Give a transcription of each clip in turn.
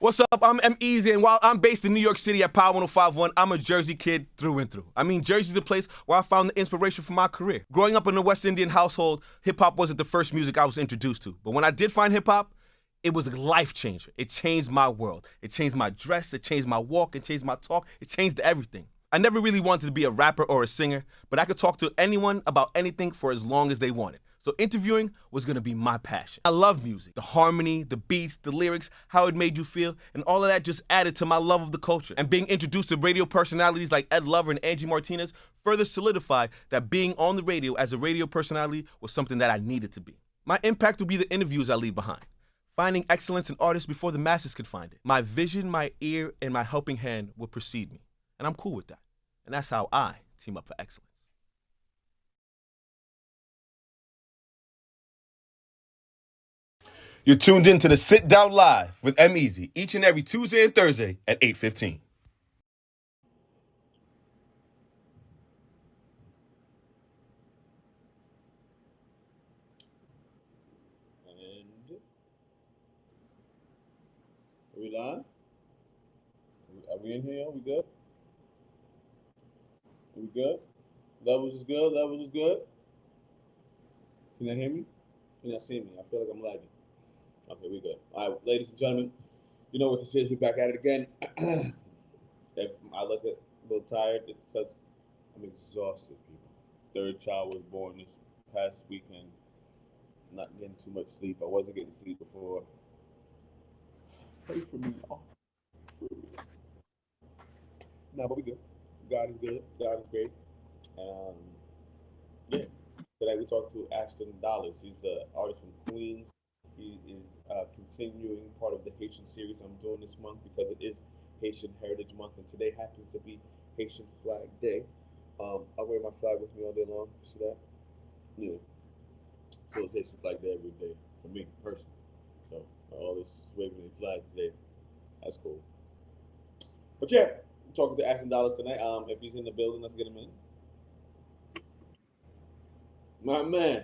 What's up? I'm EmEz, and while I'm based in New York City at Power 105.1, I'm a Jersey kid through and through. I mean, Jersey's the place where I found the inspiration for my career. Growing up in a West Indian household, hip-hop wasn't the first music I was introduced to. But when I did find hip-hop, it was a life changer. It changed my world. It changed my dress, it changed my walk, it changed my talk, it changed everything. I never really wanted to be a rapper or a singer, but I could talk to anyone about anything for as long as they wanted. So interviewing was gonna be my passion. I love music, the harmony, the beats, the lyrics, how it made you feel, and all of that just added to my love of the culture. And being introduced to radio personalities like Ed Lover and Angie Martinez further solidified that being on the radio as a radio personality was something that I needed to be. My impact would be the interviews I leave behind, finding excellence in artists before the masses could find it. My vision, my ear, and my helping hand will precede me. And I'm cool with that. And that's how I team up for excellence. You're tuned in to the Sitdown Live with EmEz each and every Tuesday and Thursday at 8:15. And are we live? Are we in here? We good? Are we good? Levels is good. Levels is good. Can you hear me? Can you see me? I feel like I'm lagging. Okay, we good. All right, ladies and gentlemen, you know what this is. We're back at it again. If I look a little tired, it's because I'm exhausted, people. Third child was born this past weekend. Not getting too much sleep. I wasn't getting sleep before. Pray for me. Oh, no, but we good. God is good. God is great. Yeah. Today we talked to Ashton Dollars. He's an artist from Queens. He is continuing part of the Haitian series I'm doing this month because it is Haitian Heritage Month, and today happens to be Haitian Flag Day. I wear my flag with me all day long. See that? Yeah. So it's Haitian Flag Day every day for me personally. So all this waving the flag today, that's cool. But yeah, I'm talking to Ashton Dollars tonight. If he's in the building, let's get him in. My man.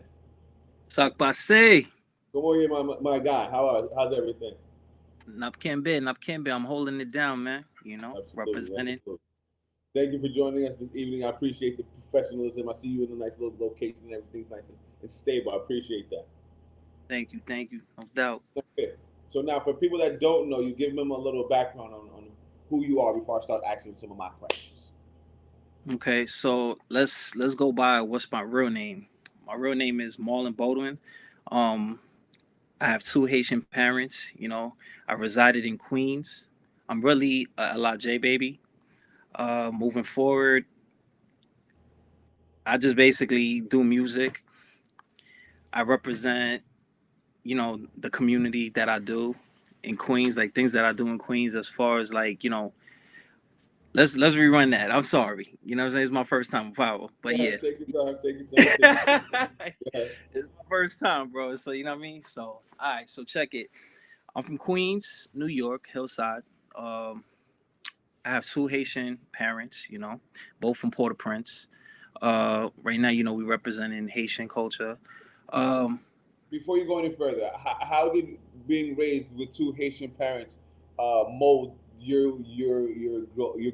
Sak passe. Come on here, my guy. How's everything? Napkembe. I'm holding it down, man. You know, Absolutely, representing. absolutely. Thank you for joining us this evening. I appreciate the professionalism. I see you in a nice little location and everything's nice and stable. I appreciate that. Thank you. No doubt. Okay. So now for people that don't know, you give them a little background on who you are before I start asking some of my questions. Okay, so let's go by what's my real name. My real name is Marlon Baldwin. Um, I have two Haitian parents. You know, I resided in Queens. I'm really a La J baby. Moving forward, I just basically do music. I represent, you know, the community that I do in Queens, like things that I do in Queens as far as like, you know, let's rerun that. I'm sorry. You know what I'm saying? It's my first time with Power. But yeah. Take your time, take your time. It's my first time, bro. So you know what I mean? So all right, so check it. I'm from Queens, New York, Hillside. I have two Haitian parents, you know, both from Port-au-Prince. Right now, you know, we representing Haitian culture. Before you go any further, how did being raised with two Haitian parents mold your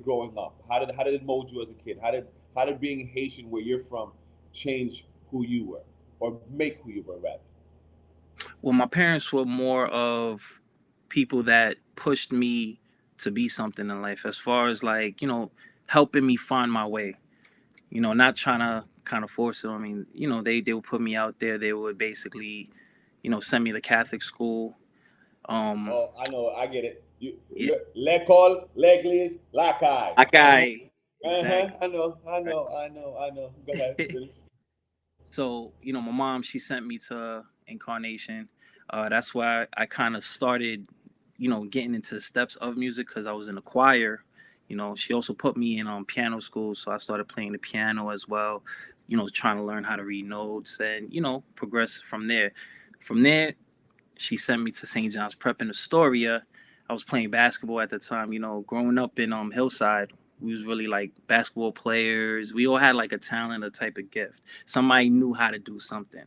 growing up? How did it mold you as a kid? How did being Haitian where you're from change who you were or make who you were rather? Well, my parents were more of people that pushed me to be something in life, as far as like, you know, helping me find my way. You know, not trying to kind of force it. I mean, you know, they would put me out there. They would basically, you know, send me to Catholic school. Oh, I know, I get it. Yeah, L'école, l'église, la caille. like Uh-huh. I Uh-huh. exactly. I know. Go ahead. So, you know, my mom, she sent me to Incarnation. That's why I kind of started, you know, getting into the steps of music because I was in a choir. You know, she also put me in piano school, so I started playing the piano as well. You know, trying to learn how to read notes and you know progress from there. From there, she sent me to St. John's Prep in Astoria. I was playing basketball at the time. You know, growing up in Hillside, we was really like basketball players. We all had like a talent, a type of gift. Somebody knew how to do something.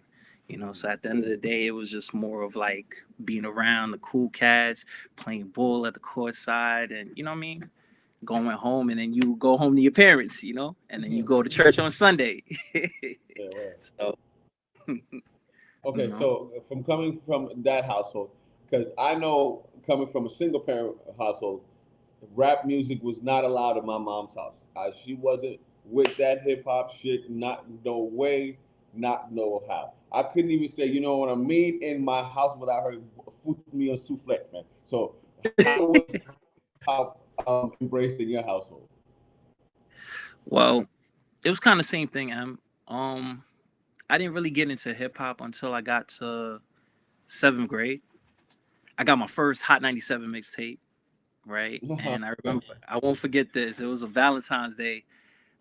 So at the end of the day, it was just more of like being around the cool cats, playing ball at the court side, and you know what I mean, going home, and then you go home to your parents, and then you go to church on Sunday. Yeah, right. So, Okay, so from coming from that household, because I know coming from a single parent household, rap music was not allowed in my mom's house. She wasn't with that hip hop shit. Not no way, not no how. I couldn't even say, you know what I mean, in my house without her put me on souffle, man. So how was how embraced in your household? well, it was kind of the same thing, I didn't really get into hip hop until I got to 7th grade. I got my first Hot 97 mixtape, right? And I remember, I won't forget this. It was a Valentine's Day.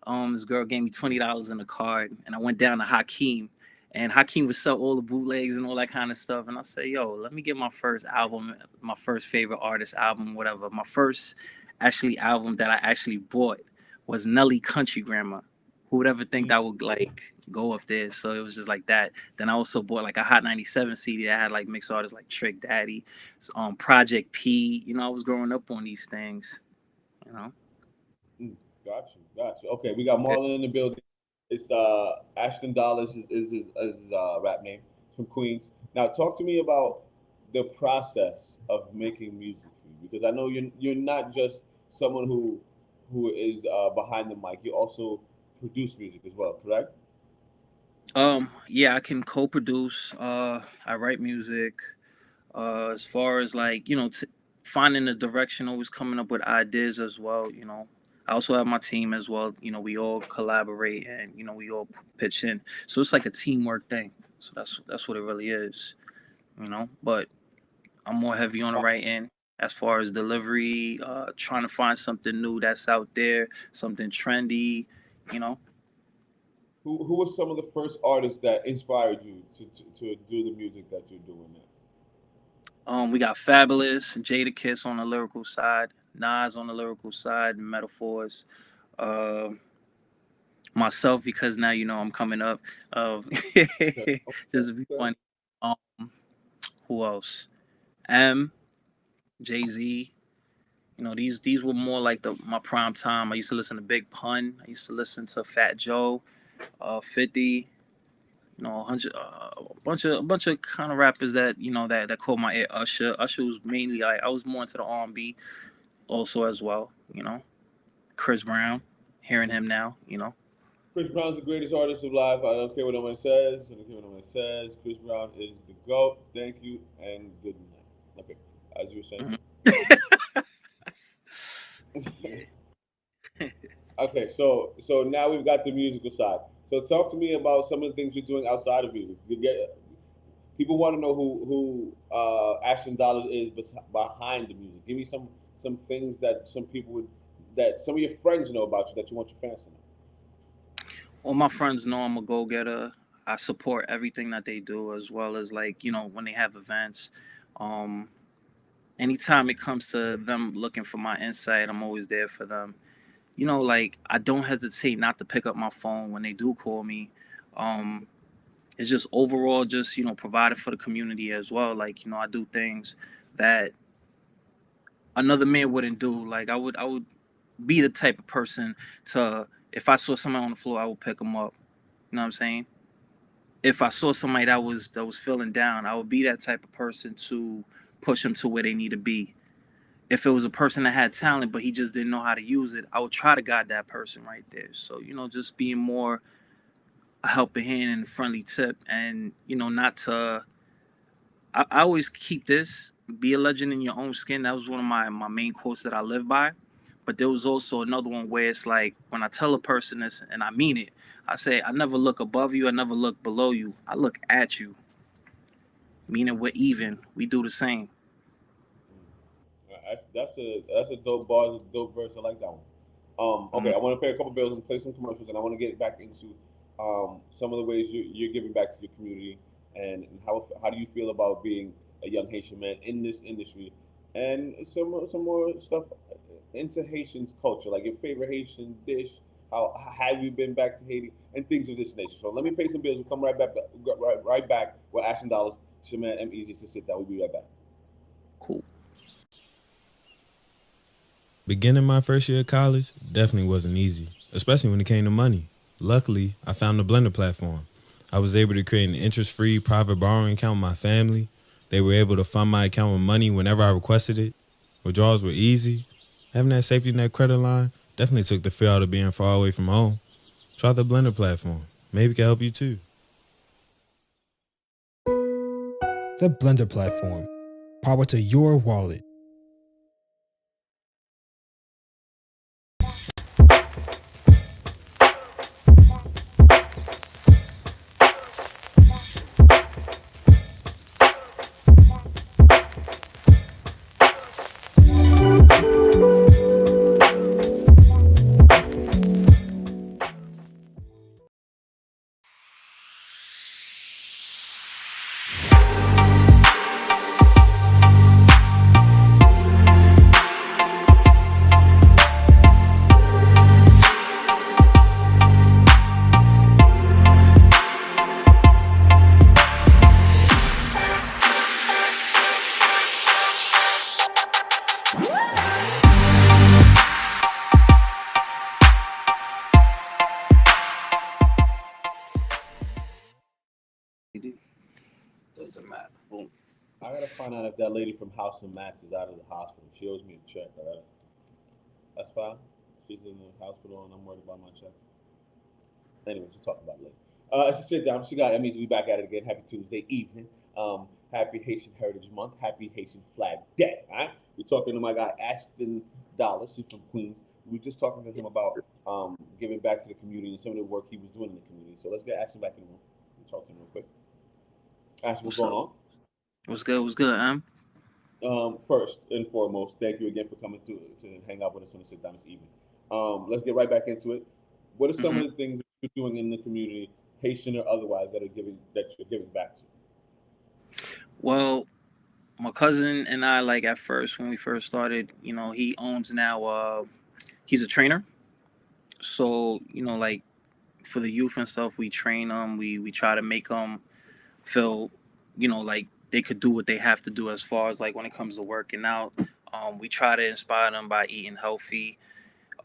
This girl gave me $20 in a card, and I went down to Hakeem, and Hakeem would sell all the bootlegs and all that kind of stuff. And I said, "Yo, let me get my first album, my first favorite artist album, whatever." My first actually album that I actually bought was Nelly Country Grammar. Who would ever think that would like go up there? So it was just like that. Then I also bought like a Hot 97 CD that had like mixed artists like Trick Daddy, Project P. I was growing up on these things. You know. Got you. Okay, we got Marlon in the building. It's Ashton Dollars is his rap name from Queens. Now, talk to me about the process of making music for you, because I know you're not just someone who is behind the mic. You also produce music as well, correct? Yeah, I can co-produce. I write music. As far as like finding the direction, always coming up with ideas as well. I also have my team as well. We all collaborate and we all pitch in. So it's like a teamwork thing. So that's what it really is. But I'm more heavy on the writing as far as delivery. Trying to find something new that's out there, something trendy. You know. Who was some of the first artists that inspired you to do the music that you're doing now? We got Fabulous, Jada Kiss on the lyrical side, Nas on the lyrical side, Metaphors. Uh, Myself, because now I'm coming up. Okay, Just to be okay. funny. Um, who else? M, Jay Z. These were more like my prime time. I used to listen to Big Pun. I used to listen to Fat Joe, 50. 100, a bunch of kind of rappers that that caught my ear. Usher was mainly like I was more into the R&B also as well. Chris Brown, hearing him now. Chris Brown's the greatest artist alive. I don't care what anyone says. I don't care what anyone says. Chris Brown is the GOAT. Thank you and good night. Okay, as you were saying. Yeah. Okay, so now we've got the musical side. So talk to me about some of the things you're doing outside of music. People want to know who Ashton Dollars is behind the music. Give me some things that some people would that some of your friends know about you that you want your fans to know. All my friends know I'm a go-getter. I support everything that they do, as well as like when they have events. Um, Anytime it comes to them looking for my insight, I'm always there for them. Like I don't hesitate not to pick up my phone when they do call me. Um, it's just overall just providing for the community as well. Like I do things that another man wouldn't do. Like I would be the type of person to, if I saw somebody on the floor, I would pick them up. You know what I'm saying? If I saw somebody that was feeling down, I would be that type of person to push them to where they need to be. If it was a person that had talent but he just didn't know how to use it, I would try to guide that person right there. So just being more a helping hand and a friendly tip, and not to. I always keep this: be a legend in your own skin. That was one of my main quotes that I live by. But there was also another one where it's like when I tell a person this and I mean it, I say I never look above you, I never look below you, I look at you. Meaning we're even. We do the same. That's a dope bar, that's a dope verse. I like that one. Okay, Mhm. I want to pay a couple bills and play some commercials, and I want to get back into some of the ways you're giving back to your community, and how do you feel about being a young Haitian man in this industry, and some more stuff into Haitian culture, like your favorite Haitian dish. How have you been back to Haiti and things of this nature. So let me pay some bills. We'll come right back with Ashton Dollars. It's your man EmEz to sit down. We'll be right back. Cool. Beginning my first year of college definitely wasn't easy, especially when it came to money. Luckily, I found the Blender platform. I was able to create an interest-free private borrowing account with my family. They were able to fund my account with money whenever I requested it. Withdrawals were easy. Having that safety net credit line definitely took the fear out of being far away from home. Try the Blender platform. Maybe it can help you too. The Blender platform. Power to your wallet. Doesn't matter. Boom. I gotta find out if that lady from House and Mats is out of the hospital. She owes me a check, all right? That's fine. She's in the hospital and I'm worried about my check. Anyway, we'll talk about it later. It's a sit down. She got EmEz. We back at it again. Happy Tuesday evening. Happy Haitian Heritage Month. Happy Haitian Flag Day. All right. We're talking to my guy Aston Dollars. He's from Queens. We were just talking to him about giving back to the community and some of the work he was doing in the community. So let's get Ashton back in the room. We'll talk to him real quick. Ashton, what's going on? What's good? What's good, First and foremost, thank you again for coming to hang out with us on the sit down this evening. Let's get right back into it. What are some of the things that you're doing in the community, Haitian or otherwise, that you're giving back to? Well, my cousin and I, like at first when we first started, he owns now. He's a trainer, so like for the youth and stuff, we train them. We try to make them feel, like they could do what they have to do as far as like when it comes to working out. We try to inspire them by eating healthy.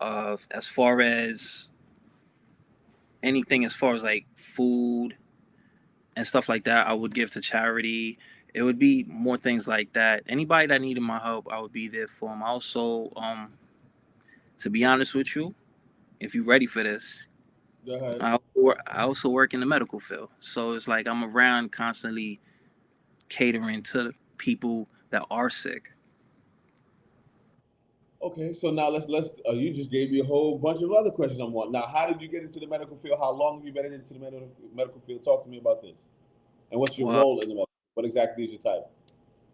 As far as anything, as far as like food and stuff like that, I would give to charity. It would be more things like that. Anybody that needed my help, I would be there for them. Also, to be honest with you, if you're ready for this, Go ahead. I also work in the medical field. So it's like I'm around constantly catering to people that are sick. Okay, so now let's you just gave me a whole bunch of other questions I want. Now, how did you get into the medical field? How long have you been into the medical field? Talk to me about this. And what's your role in the medical? What exactly is your title?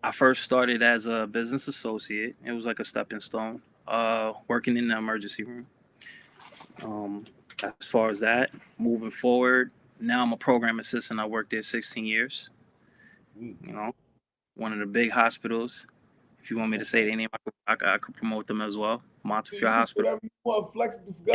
I first started as a business associate. It was like a stepping stone, working in the emergency room. As far as that, moving forward, now I'm a program assistant. I worked there 16 years. One of the big hospitals. If you want me to say their name, I could promote them as well. Montefiore Hospital. Whatever you want, flex it. Go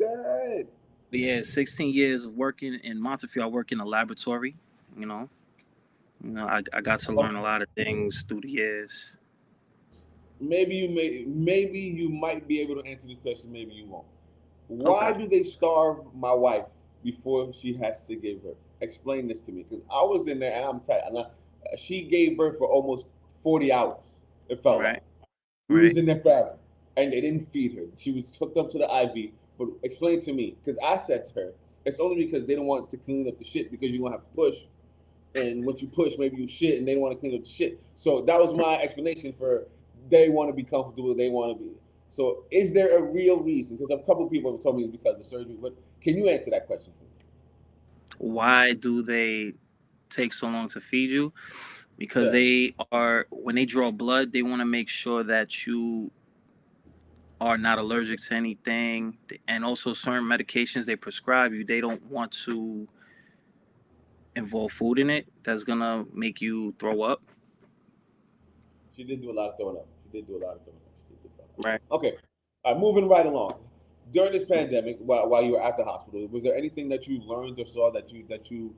ahead. But yeah, 16 years of working in Montefiore. I work in a laboratory. I got to learn a lot of things through the years. Maybe you might be able to answer this question. Maybe you won't. Why do they starve my wife before she has to give birth? Explain this to me, because I was in there and I'm tight. She gave birth for almost 40 hours. It felt like. We was in there forever, and they didn't feed her. She was hooked up to the IV. But explain to me, because I said to her, it's only because they don't want to clean up the shit, because you're gonna have to push, and once you push, maybe you shit, and they don't want to clean up the shit. So that was my explanation for they want to be comfortable, they want to be. So is there a real reason? Because a couple of people have told me it's because of surgery, but can you answer that question for me? Why do they take so long to feed you? Because when they draw blood, they want to make sure that you are not allergic to anything, and also certain medications they prescribe you, they don't want to involve food in it that's gonna make you throw up. She did do a lot of throwing up. Right. Okay. Moving right along. During this pandemic, while you were at the hospital, was there anything that you learned or saw that you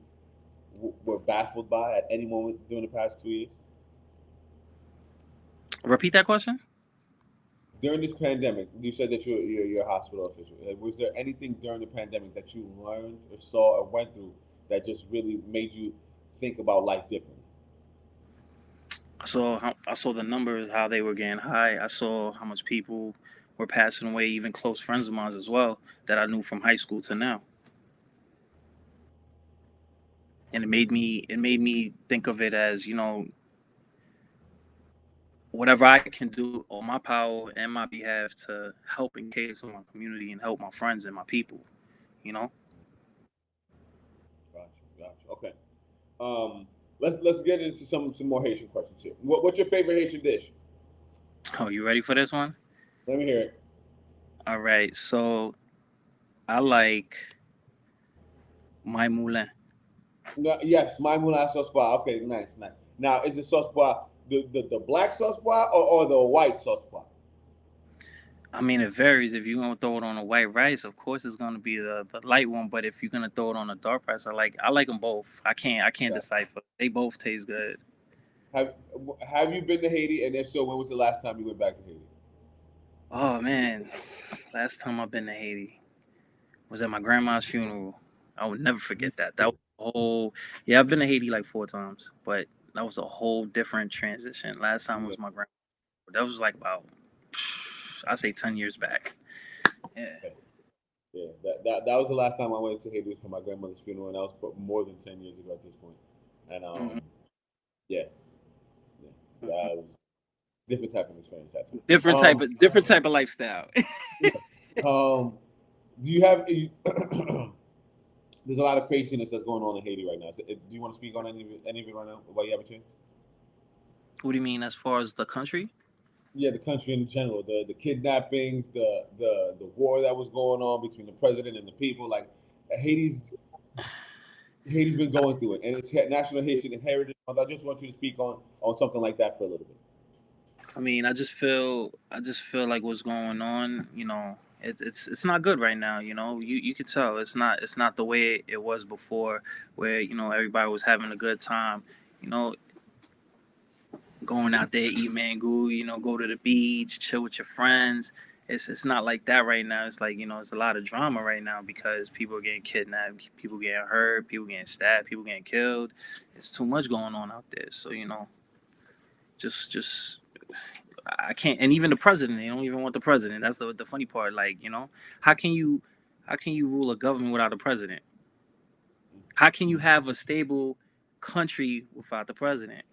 were baffled by at any moment during the past 2 years? Repeat that question. During this pandemic, you said that you're a hospital official. Was there anything during the pandemic that you learned or saw or went through that just really made you think about life differently? I saw the numbers, how they were getting high. I saw how much people were passing away, even close friends of mine as well that I knew from high school to now. And it made me think of it as, whatever I can do on my power and my behalf to help in case of my community and help my friends and my people, you know? Gotcha. Okay. Let's get into some more Haitian questions here. What's your favorite Haitian dish? Oh, you ready for this one? Let me hear it. All right. So I like my moulin. No, yes, my moulin sauce pois. Okay, nice. Now, is it sauce pois the black sauce pois or the white sauce pois? I mean, it varies. If you're gonna throw it on a white rice, of course it's gonna be the light one. But if you're gonna throw it on a dark rice, I like them both. I can't decipher. They both taste good. Have you been to Haiti? And if so, when was the last time you went back to Haiti? Oh man, last time I've been to Haiti was at my grandma's funeral. I would never forget that. That was a whole. Yeah, I've been to Haiti like 4 times, but that was a whole different transition. Last time was my grandma. That was like about, I say 10 years back. Yeah. Yeah, that was the last time I went to Haiti was for my grandmother's funeral, and that was more than 10 years ago at this point. And yeah, that was different type of experience. Different type of lifestyle. Do you have? There's a lot of craziness that's going on in Haiti right now. Do you want to speak on any of it right now while you have a chance? What do you mean as far as the country? Yeah, the country in general, the kidnappings, the war that was going on between the president and the people. Like Haiti's been going through it, and it's National Haitian Heritage Month. I just want you to speak on something like that for a little bit. I mean, I just feel like what's going on, it's not good right now. You can tell it's not the way it was before, where everybody was having a good time. Going out there, eat mango, go to the beach, chill with your friends. It's not like that right now. It's like, it's a lot of drama right now because people are getting kidnapped, people getting hurt, people getting stabbed, people getting killed. It's too much going on out there. So, just I can't. And even the president, they don't even want the president. That's the funny part. Like, how can you rule a government without a president? How can you have a stable country without the president?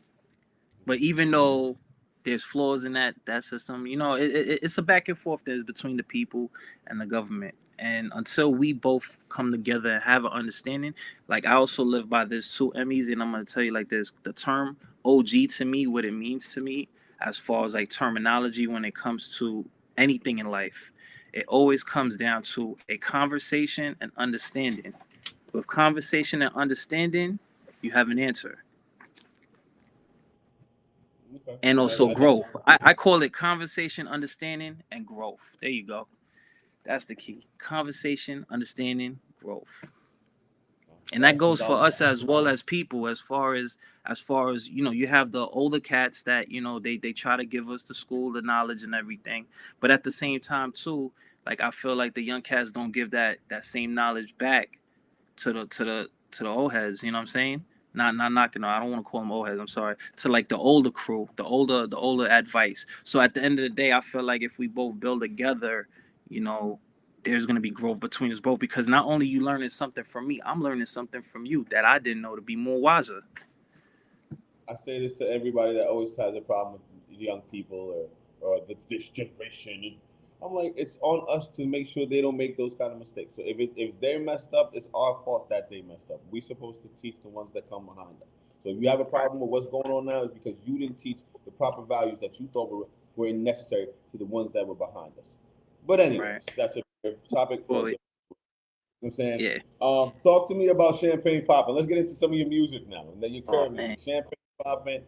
But even though there's flaws in that system, it's a back and forth that's between the people and the government. And until we both come together and have an understanding, like I also live by this too, EmEz, and I'm going to tell you like this, the term OG to me, what it means to me, as far as like terminology when it comes to anything in life, it always comes down to a conversation and understanding. With conversation and understanding, you have an answer. Okay. And also growth. I call it conversation, understanding, and growth. There you go. That's the key. Conversation, understanding, growth. And that goes for us as well as people, as far as you have the older cats that they try to give us the school, the knowledge and everything, but at the same time too, like I feel like the young cats don't give that same knowledge back to the old heads. You know what I'm saying? Not knocking. I don't want to call them old heads. I'm sorry. To like the older crew, the older advice. So at the end of the day, I feel like if we both build together, there's going to be growth between us both, because not only you learning something from me, I'm learning something from you that I didn't know, to be more wiser. I say this to everybody that always has a problem with young people or this generation. I'm like, it's on us to make sure they don't make those kind of mistakes. So if they're messed up, it's our fault that they messed up. We're supposed to teach the ones that come behind us. So if you have a problem with what's going on now, it's because you didn't teach the proper values that you thought were necessary to the ones that were behind us. But anyway, That's a topic for you know what I'm saying? Yeah. Talk to me about Champagne Poppin'. Let's get into some of your music now. And then your current music. Champagne Poppin',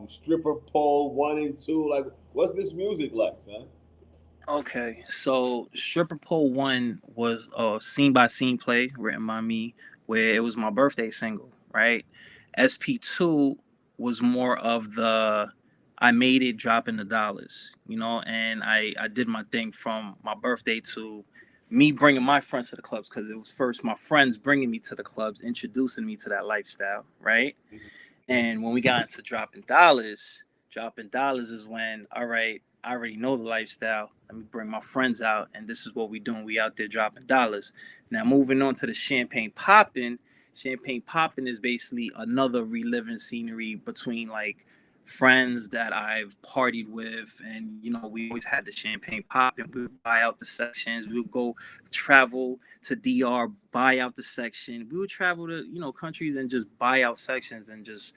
Stripper Pole 1 and 2. Like, what's this music like, man? Okay, so Stripper Pole 1 was a scene by scene play written by me where it was my birthday single, right? SP2 was more of the I made it dropping the dollars, and I did my thing from my birthday to me bringing my friends to the clubs because it was first my friends bringing me to the clubs, introducing me to that lifestyle, right? And when we got into dropping dollars is when, all right, I already know the lifestyle. Let me bring my friends out, and this is what we doing. We out there dropping dollars. Now, moving on to the champagne popping. Champagne popping is basically another reliving scenery between like friends that I've partied with, and we always had the champagne popping. We would buy out the sections. We would go travel to DR, buy out the section. We would travel to countries and just buy out sections and just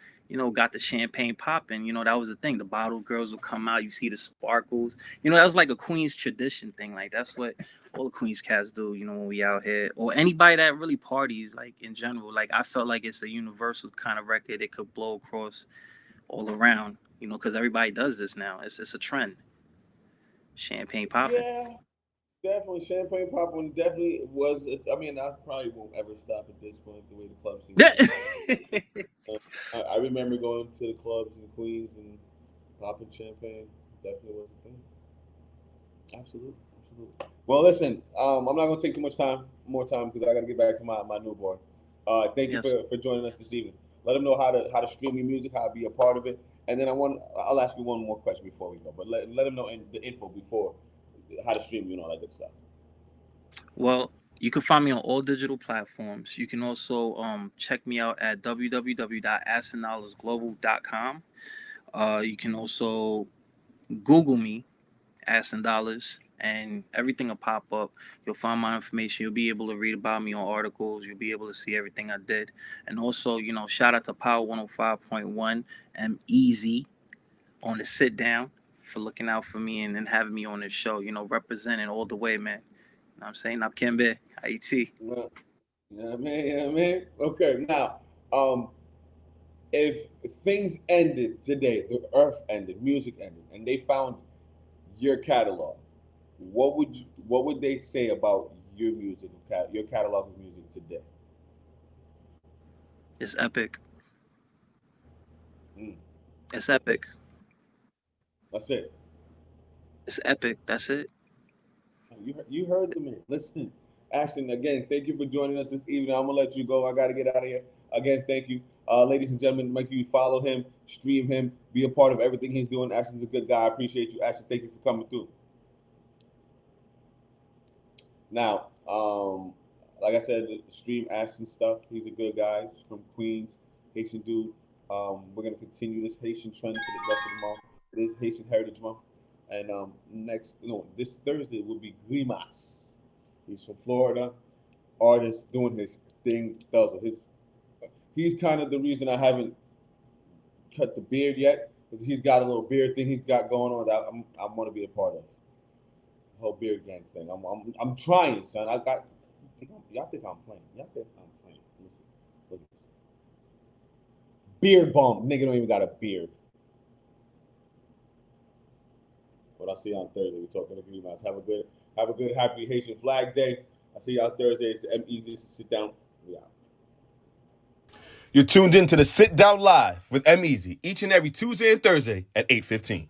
got the champagne popping. That was the thing. The bottle girls would come out. You see the sparkles. That was like a Queens tradition thing. Like that's what all the Queens cats do. When we out here, or anybody that really parties, like in general. Like I felt like it's a universal kind of record. It could blow across all around. Because everybody does this now. It's a trend. Champagne popping. Yeah, definitely. Champagne popping definitely was. I mean, I probably won't ever stop at this point. The way the club scene. I remember going to the clubs in Queens and popping champagne. Definitely was a thing. Absolutely, absolutely. Well, listen, I'm not gonna take too much more time because I got to get back to my newborn. Thank you Yes. for joining us this evening. Let them know how to stream your music, how to be a part of it, and then I'll ask you one more question before we go. But let them know the info before how to stream you and all that good stuff. Well, you can find me on all digital platforms. You can also check me out at www.astondollarsglobal.com. You can also Google me, Aston Dollars, and everything will pop up. You'll find my information. You'll be able to read about me on articles. You'll be able to see everything I did. And also, shout out to Power 105.1 EmEz on the Sitdown for looking out for me and having me on this show, representing all the way, man. You know what I'm saying? I'm Kembe, Haiti. Yeah, man. Okay, now, if things ended today, the earth ended, music ended, and they found your catalog, what would they say about your music, your catalog of music today? It's epic. Mm, It's epic. that's it. It's epic. That's it. You heard the man. Listen, Ashton, again, thank you for joining us this evening. I'm gonna let you go. I gotta get out of here. Again, thank you, ladies and gentlemen. Make sure you follow him, stream him, be a part of everything he's doing. Ashton's a good guy. I appreciate you, Ashton. Thank you for coming through. Now, like I said, stream Ashton stuff. He's a good guy. He's from Queens, Haitian dude. We're gonna continue this Haitian trend for the rest of the month. It is Haitian Heritage Month, and this Thursday will be Grimas. He's from Florida, artist doing his thing. He's kind of the reason I haven't cut the beard yet, because he's got a little beard thing he's got going on that I want to be a part of. The whole beard gang thing. I'm trying, son. Y'all think I'm playing? Y'all think I'm playing? Listen, look. Beard bump. Nigga don't even got a beard. But I'll see you on Thursday. We're talking to Green Mouse. Have a good, happy Haitian Flag Day. I'll see you on Thursday. It's the EmEz. Sit down. We out. You're tuned in to the Sit Down Live with EmEz each and every Tuesday and Thursday at 8:15.